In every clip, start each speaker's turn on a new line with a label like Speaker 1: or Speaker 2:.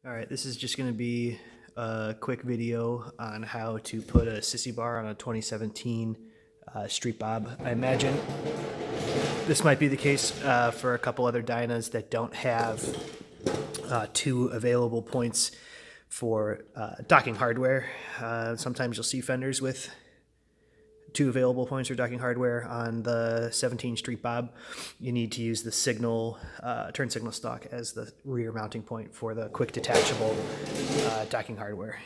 Speaker 1: All right, this is just going to be a quick video on how to put a Sissy bar on a 2017 Street Bob. I imagine this might be the case for a couple other Dynas that don't have two available points for docking hardware. Sometimes you'll see fenders with two available points for docking hardware. On the 17 Street Bob, you need to use the signal, turn signal stock as the rear mounting point for the quick detachable docking hardware.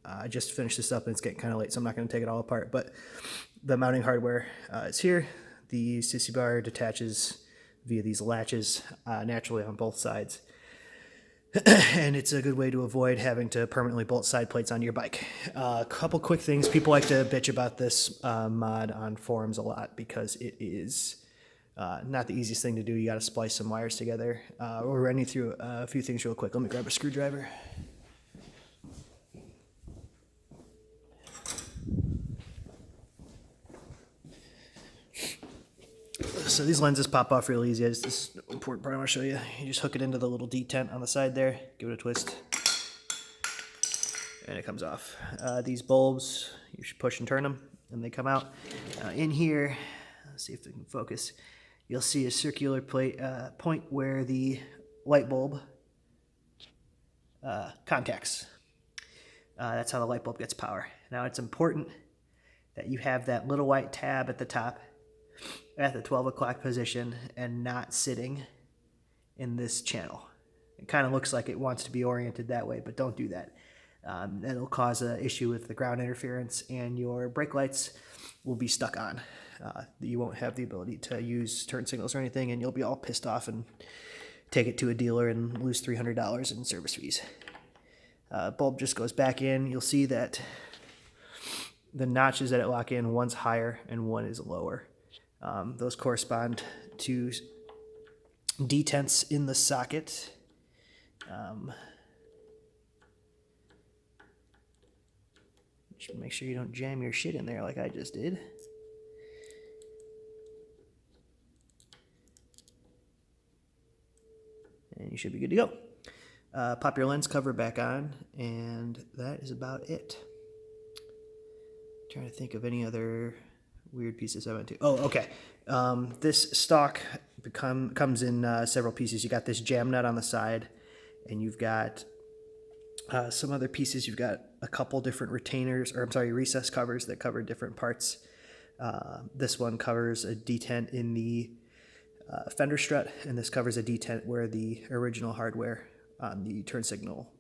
Speaker 1: I just finished this up and it's getting kind of late, so I'm not going to take it all apart, but the mounting hardware is here. The Sissy bar detaches via these latches naturally on both sides. And it's a good way to avoid having to permanently bolt side plates onto your bike. A couple quick things. People like to bitch about this mod on forums a lot because it is not the easiest thing to do. You got to splice some wires together. We're running through a few things real quick. Let me grab a screwdriver. So these lenses pop off real easy. This is the important part I want to show you. You just hook it into the little detent on the side there, give it a twist, and it comes off. These bulbs, you should push and turn them, and they come out. In here, let's see if we can focus, you'll see a circular plate, point where the light bulb contacts. That's how the light bulb gets power. Now it's important that you have that little white tab at the top at the 12 o'clock position and not sitting in this channel. It kind of looks like it wants to be oriented that way, but don't do that. That'll cause an issue with the ground interference, and your brake lights will be stuck on. You won't have the ability to use turn signals or anything, and you'll be all pissed off and take it to a dealer and lose $300 in service fees. Bulb just goes back in. You'll see that the notches that it lock in, one's higher and one is lower. Those correspond to detents in the socket. Just make sure you don't jam your shit in there like I just did. And you should be good to go. Pop your lens cover back on, and that is about it. Trying to think of any other weird pieces I went to. Oh, okay. This stock comes in several pieces. You got this jam nut on the side, and you've got some other pieces. You've got a couple different retainers, or I'm sorry, recess covers that cover different parts. This one covers a detent in the fender strut, and this covers a detent where the original hardware on the turn signal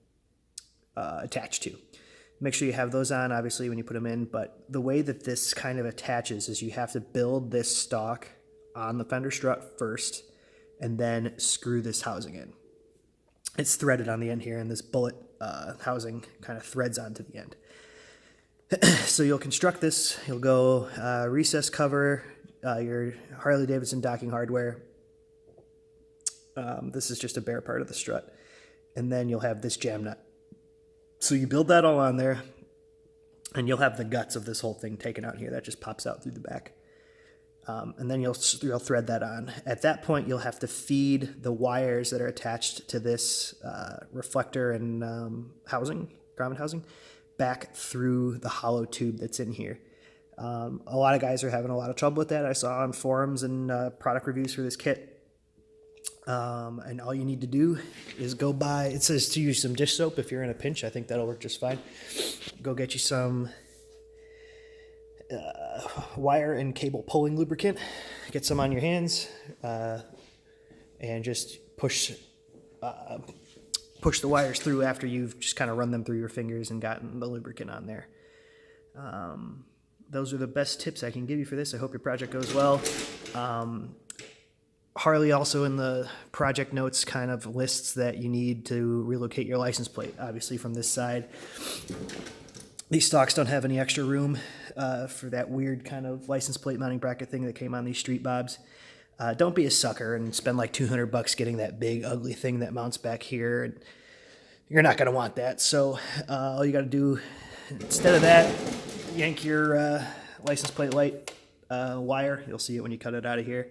Speaker 1: attached to. Make sure you have those on, obviously, when you put them in, but the way that this kind of attaches is you have to build this stock on the fender strut first and then screw this housing in. It's threaded on the end here, and this bullet housing kind of threads onto the end. So you'll construct this. You'll go recess cover, your Harley-Davidson docking hardware. This is just a bare part of the strut. And then you'll have this jam nut. So you build that all on there, and you'll have the guts of this whole thing taken out here. That just pops out through the back. And then you'll thread that on. At that point, you'll have to feed the wires that are attached to this reflector and housing, grommet housing, back through the hollow tube that's in here. A lot of guys are having a lot of trouble with that. I saw on forums and product reviews for this kit. And all you need to do is go buy, it says to use some dish soap if you're in a pinch. I think that'll work just fine. Go get you some wire and cable pulling lubricant. Get some on your hands and just push the wires through after you've just kind of run them through your fingers and gotten the lubricant on there. Those are the best tips I can give you for this. I hope your project goes well. Harley also in the project notes kind of lists that you need to relocate your license plate, obviously from this side. These stocks don't have any extra room for that weird kind of license plate mounting bracket thing that came on these Street Bobs. Don't be a sucker and spend like $200 getting that big ugly thing that mounts back here. You're not going to want that. So all you got to do instead of that, yank your license plate light wire. You'll see it when you cut it out of here.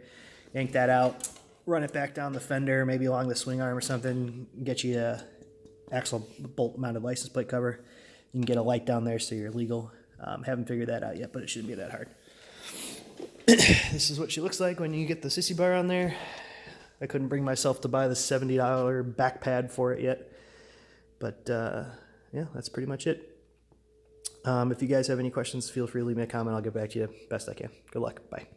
Speaker 1: Yank that out, run it back down the fender, maybe along the swing arm or something, get you axle bolt mounted license plate cover. You can get a light down there so you're legal. Haven't figured that out yet, but it shouldn't be that hard. This is what she looks like when you get the Sissy bar on there. I couldn't bring myself to buy the $70 back pad for it yet. But yeah, that's pretty much it. If you guys have any questions, feel free to leave me a comment. I'll get back to you best I can. Good luck. Bye.